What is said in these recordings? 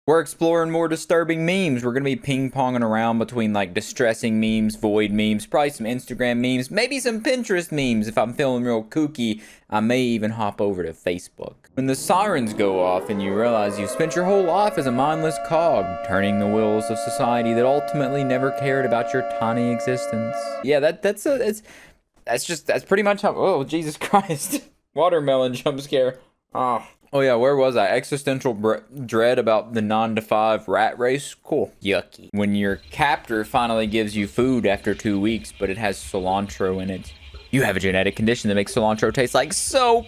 We're exploring more disturbing memes. We're going to be ping-ponging around between like distressing memes, void memes, probably some Instagram memes, maybe some Pinterest memes. If I'm feeling real kooky, I may even hop over to Facebook. When the sirens go off and you realize you've spent your whole life as a mindless cog, turning the wheels of society that ultimately never cared about your tiny existence. Yeah, that's pretty much how, oh, Jesus Christ. Watermelon jump scare. Oh yeah, where was I? Existential dread about the 9 to 5 rat race? Cool. Yucky. When your captor finally gives you food after 2 weeks, but it has cilantro in it. You have a genetic condition that makes cilantro taste like soap.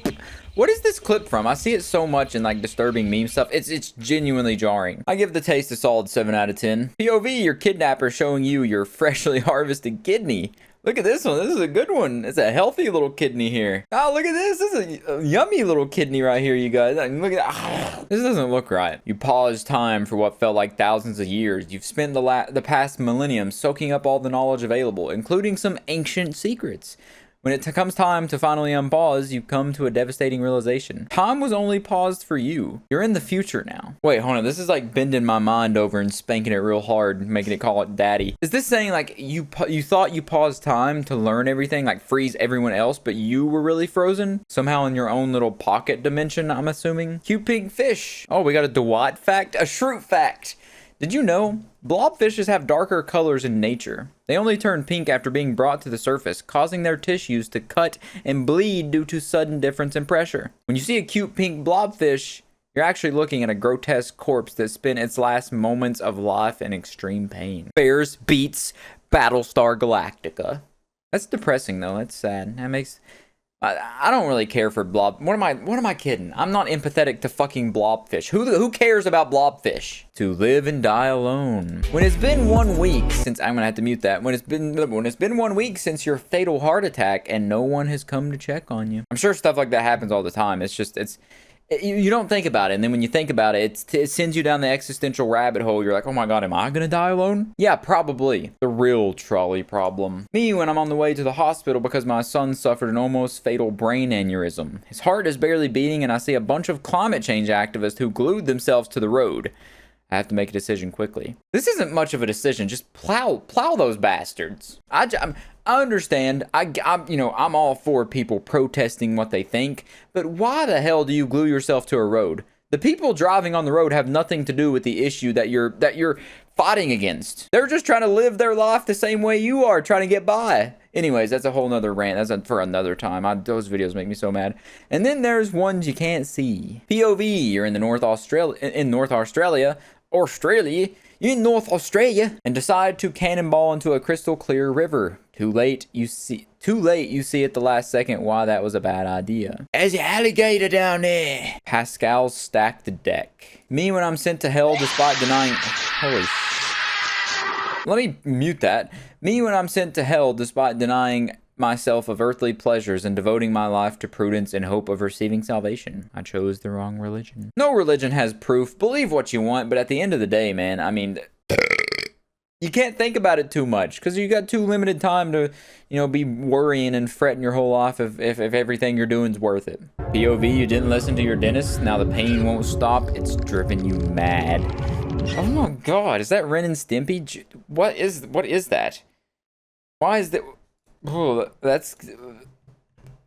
What is this clip from? I see it so much in like disturbing meme stuff. It's genuinely jarring. I give the taste a solid 7 out of 10. POV, your kidnapper showing you your freshly harvested kidney. Look at this one. This is a good one. It's a healthy little kidney here. Oh, look at this. This is a yummy little kidney right here, you guys. Look at that. This doesn't look right. You pause time for what felt like thousands of years. You've spent the past millennium soaking up all the knowledge available, including some ancient secrets. When it comes time to finally unpause, you come to a devastating realization. Time was only paused for you. You're in the future now. Wait, hold on. This is like bending my mind over and spanking it real hard, making it call it daddy. Is this saying like you thought you paused time to learn everything, like freeze everyone else, but you were really frozen? Somehow in your own little pocket dimension, I'm assuming? Cute pink fish. Oh, we got a DeWatt fact? A shroot fact. Did you know blobfishes have darker colors in nature? They only turn pink after being brought to the surface, causing their tissues to cut and bleed due to sudden difference in pressure. When you see a cute pink blobfish, you're actually looking at a grotesque corpse that spent its last moments of life in extreme pain. Bears beats Battlestar Galactica. That's depressing though. That's sad. That makes... I don't really care for blob. What am I kidding? I'm not empathetic to fucking blobfish. Who cares about blobfish? To live and die alone. When it's been 1 week since I'm gonna have to mute that. When it's been 1 week since your fatal heart attack and no one has come to check on you. I'm sure stuff like that happens all the time. You don't think about it, and then when you think about it, it sends you down the existential rabbit hole. You're like, oh my god, am I gonna die alone? Yeah, probably. The real trolley problem. Me, when I'm on the way to the hospital because my son suffered an almost fatal brain aneurysm. His heart is barely beating, and I see a bunch of climate change activists who glued themselves to the road. I have to make a decision quickly. This isn't much of a decision. Just plow those bastards. I understand. I'm all for people protesting what they think, but why the hell do you glue yourself to a road? The people driving on the road have nothing to do with the issue that you're fighting against. They're just trying to live their life the same way you are, trying to get by. Anyways, that's a whole nother rant. That's for another time. Those videos make me so mad. And then there's ones you can't see. POV, you're in North Australia, in North Australia, and decide to cannonball into a crystal clear river. Too late, you see at the last second why that was a bad idea. There's an alligator down there. Pascal's stacked deck. Me when I'm sent to hell despite denying... Holy sh... Let me mute that. Me when I'm sent to hell despite denying myself of earthly pleasures and devoting my life to prudence in hope of receiving salvation. I chose the wrong religion. No religion has proof. Believe what you want, but at the end of the day, man, I mean... You can't think about it too much because you got too limited time to, be worrying and fretting your whole life if everything you're doing is worth it. POV, you didn't listen to your dentist. Now the pain won't stop. It's driven you mad. Oh my god, is that Ren and Stimpy? What is that? Why is that? Oh, that's...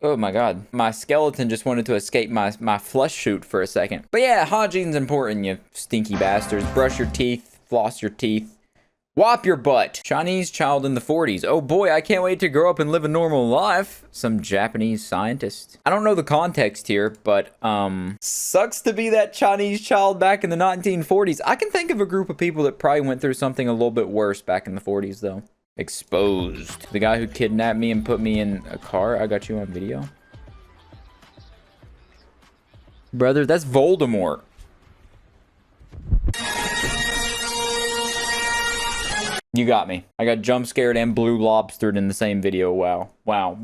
Oh my god. My skeleton just wanted to escape my flesh chute for a second. But yeah, hygiene's important, you stinky bastards. Brush your teeth, floss your teeth. Whop your butt. Chinese child in the 40s. Oh boy, I can't wait to grow up and live a normal life. Some Japanese scientist. I don't know the context here, but sucks to be that Chinese child back in the 1940s. I can think of a group of people that probably went through something a little bit worse back in the 40s though. Exposed. The guy who kidnapped me and put me in a car. I got you on video. Brother, that's Voldemort. You got me. I got jump scared and blue lobstered in the same video. Wow. Wow,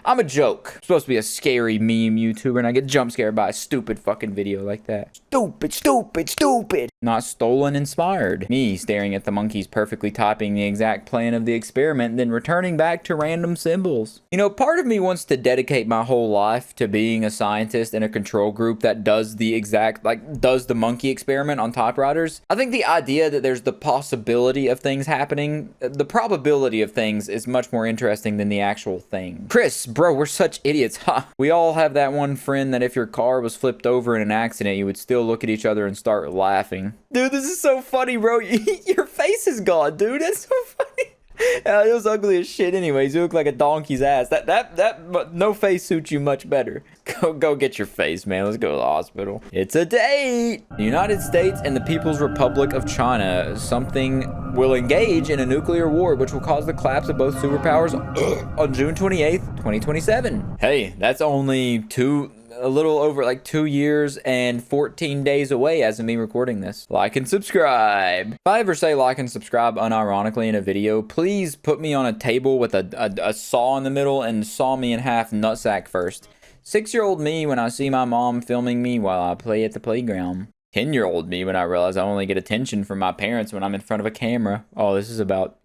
I'm a joke. I'm supposed to be a scary meme YouTuber, and I get jump scared by a stupid fucking video like that. Stupid, stupid, stupid. Not stolen, inspired. Me staring at the monkeys perfectly typing the exact plan of the experiment, then returning back to random symbols. You know, part of me wants to dedicate my whole life to being a scientist in a control group that does the exact, like, does the monkey experiment on typewriters. I think the idea that there's the possibility of things happening, the probability of things is much more interesting than the actual thing. Chris, bro, we're such idiots, huh? We all have that one friend that if your car was flipped over in an accident, you would still look at each other and start laughing. Dude, this is so funny, bro. Your face is gone, dude. That's so funny. It was ugly as shit anyways. You look like a donkey's ass. That no face suits you much better. Go get your face, man. Let's go to the hospital. It's a date. The United States and the People's Republic of China. Something will engage in a nuclear war, which will cause the collapse of both superpowers on June 28th, 2027. Hey, that's only a little over like 2 years and 14 days away as of me recording this. Like and subscribe. If I ever say like and subscribe unironically in a video, please put me on a table with a saw in the middle and saw me in half nutsack first. 6-year-old me when I see my mom filming me while I play at the playground. 10-year-old me when I realize I only get attention from my parents when I'm in front of a camera. Oh, this is about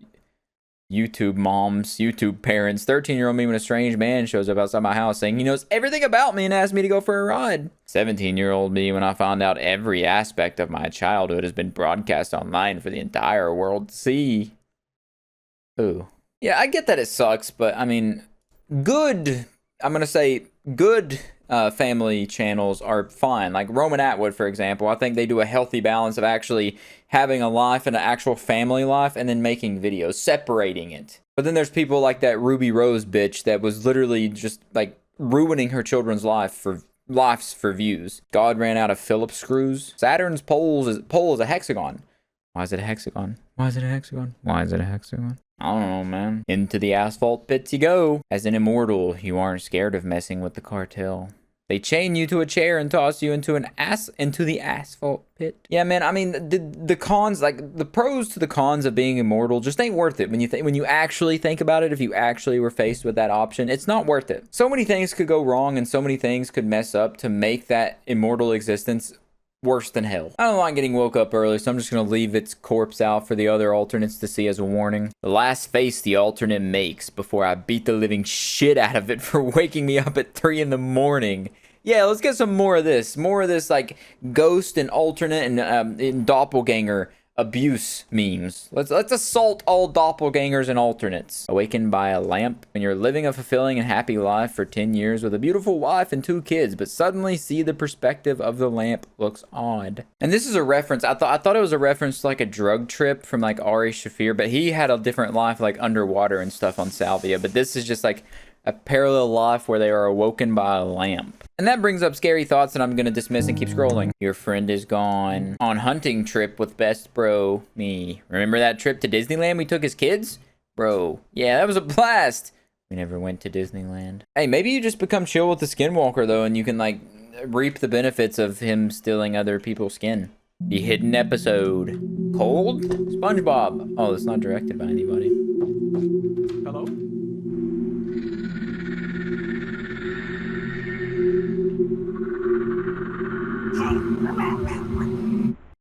YouTube moms, YouTube parents. 13-year-old me when a strange man shows up outside my house saying he knows everything about me and asks me to go for a ride. 17-year-old me when I found out every aspect of my childhood has been broadcast online for the entire world to see. Ooh. Yeah, I get that it sucks, but I mean, good family channels are fine. Like Roman Atwood, for example. I think they do a healthy balance of actually having a life and an actual family life and then making videos, separating it. But then there's people like that Ruby Rose bitch that was literally just like ruining her children's lives for views. God ran out of Phillips screws. Saturn's pole is a hexagon. Why is it a hexagon? Why is it a hexagon? Why is it a hexagon? I don't know, man. Into the asphalt pits you go. As an immortal, you aren't scared of messing with the cartel. They chain you to a chair and toss you into the asphalt pit. Yeah, man. I mean, the cons, like the pros to the cons of being immortal, just ain't worth it. When you actually think about it, if you actually were faced with that option, it's not worth it. So many things could go wrong, and so many things could mess up to make that immortal existence worse than hell. I don't like getting woke up early, so I'm just gonna leave its corpse out for the other alternates to see as a warning. The last face the alternate makes before I beat the living shit out of it for waking me up at 3 in the morning. Yeah, let's get some more of this. More of this like ghost and alternate and doppelganger abuse memes. Let's assault all doppelgangers and alternates. Awakened by a lamp when you're living a fulfilling and happy life for 10 years with a beautiful wife and 2 kids, but suddenly see the perspective of the lamp looks odd. And this is a reference. I thought it was a reference to like a drug trip from like Ari Shafir, but he had a different life like underwater and stuff on Salvia. But this is just like a parallel life where they are awoken by a lamp. And that brings up scary thoughts that I'm going to dismiss and keep scrolling. Your friend is gone. On hunting trip with best bro, me. Remember that trip to Disneyland we took as kids? Bro, yeah, that was a blast. We never went to Disneyland. Hey, maybe you just become chill with the Skinwalker, though, and you can, like, reap the benefits of him stealing other people's skin. The hidden episode. Cold? SpongeBob. Oh, it's not directed by anybody. Hello?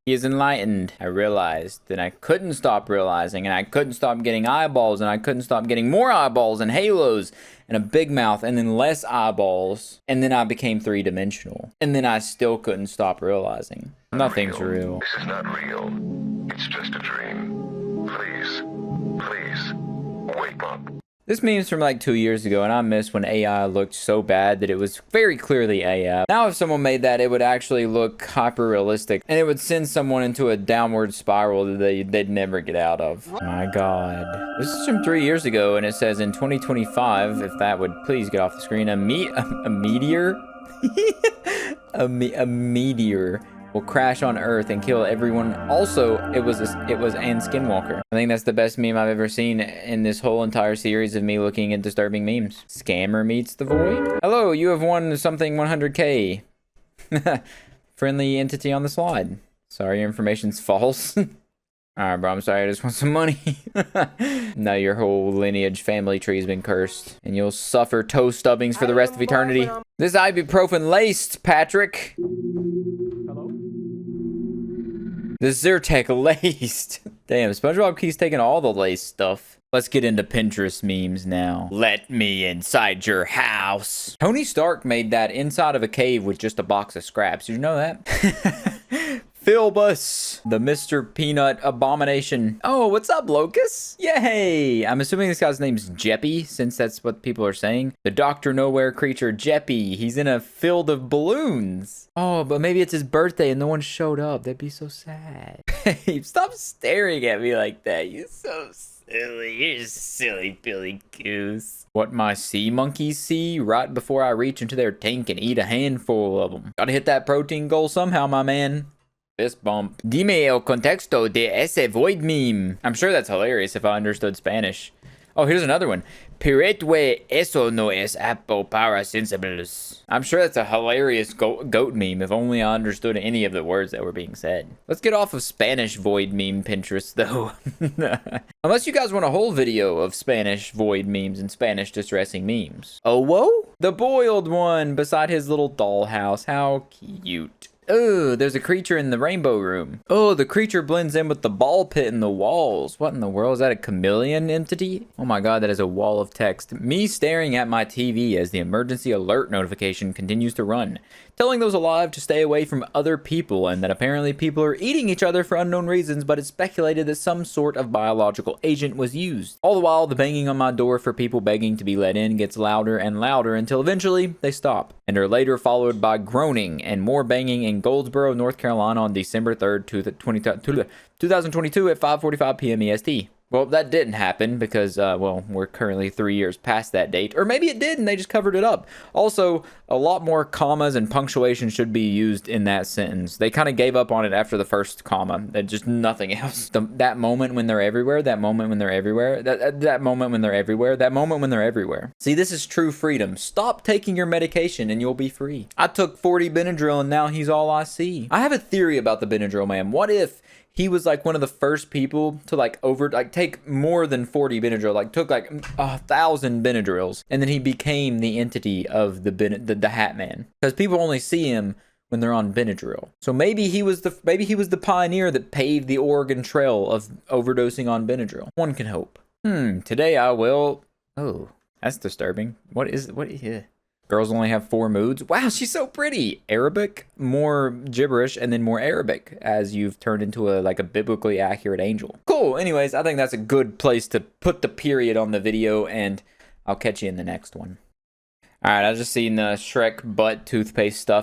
He is enlightened. I realized that I couldn't stop realizing, and I couldn't stop getting eyeballs, and I couldn't stop getting more eyeballs and halos and a big mouth and then less eyeballs, and then I became 3-dimensional, and then I still couldn't stop realizing nothing's real. This is not real. It's just a dream. Please, wake up. This meme's from like 2 years ago, and I miss when AI looked so bad that it was very clearly AI. Now if someone made that, it would actually look hyper-realistic, and it would send someone into a downward spiral that they'd never get out of. My god. This is from 3 years ago, and it says in 2025, if that would please get off the screen, a meteor? a meteor will crash on Earth and kill everyone. Also, it was and Skinwalker. I think that's the best meme I've ever seen in this whole entire series of me looking at disturbing memes. Scammer meets the void. Hello, you have won something 100K. Friendly entity on the slide. Sorry, your information's false. Alright, bro, I'm sorry, I just want some money. Now your whole lineage family tree has been cursed, and you'll suffer toe stubbings for the rest of eternity. This ibuprofen laced, Patrick. Hello? This Zyrtec laced. Damn, SpongeBob keeps taking all the lace stuff. Let's get into Pinterest memes now. Let me inside your house. Tony Stark made that inside of a cave with just a box of scraps. Did you know that? Philbus, the Mr. Peanut abomination. Oh, what's up, Locus? Yay! I'm assuming this guy's name's Jeppy, since that's what people are saying. The Dr. Nowhere creature, Jeppy. He's in a field of balloons. Oh, but maybe it's his birthday and no one showed up. That'd be so sad. Babe, stop staring at me like that. You're so silly. You're just silly Billy Goose. What my sea monkeys see right before I reach into their tank and eat a handful of them. Gotta hit that protein goal somehow, my man. Fist bump. Dime el contexto de ese void meme. I'm sure that's hilarious if I understood Spanish. Oh, here's another one. Piretue eso no es apto para sensibles. I'm sure that's a hilarious goat meme if only I understood any of the words that were being said. Let's get off of Spanish void meme Pinterest though. Unless you guys want a whole video of Spanish void memes and Spanish distressing memes. Oh, whoa? The boiled one beside his little dollhouse. How cute. Oh, there's a creature in the rainbow room. Oh, the creature blends in with the ball pit in the walls. What in the world? Is that a chameleon entity? Oh my god, that is a wall of text. Me staring at my TV as the emergency alert notification continues to run, telling those alive to stay away from other people and that apparently people are eating each other for unknown reasons, but it's speculated that some sort of biological agent was used. All the while, the banging on my door for people begging to be let in gets louder and louder until eventually they stop, and are later followed by groaning and more banging in Goldsboro, North Carolina on December 3rd, 2022 at 5:45 p.m. EST. Well, that didn't happen because, well, we're currently 3 years past that date. Or maybe it did and they just covered it up. Also, a lot more commas and punctuation should be used in that sentence. They kind of gave up on it after the first comma. Just nothing else. That moment when they're everywhere, that moment when they're everywhere, that moment when they're everywhere, that moment when they're everywhere. See, this is true freedom. Stop taking your medication and you'll be free. I took 40 Benadryl and now he's all I see. I have a theory about the Benadryl man. What if he was like one of the first people to take more than 40 Benadryl, took 1,000 Benadryls, and then he became the entity of the Hat Man, because people only see him when they're on Benadryl. So maybe he was the pioneer that paved the Oregon Trail of overdosing on Benadryl. One can hope. Today I will. Oh, that's disturbing. What is? Yeah. Girls only have 4 moods. Wow, she's so pretty. Arabic, more gibberish, and then more Arabic as you've turned into a biblically accurate angel. Cool. Anyways, I think that's a good place to put the period on the video, and I'll catch you in the next one. All right, I just seen the Shrek butt toothpaste stuff.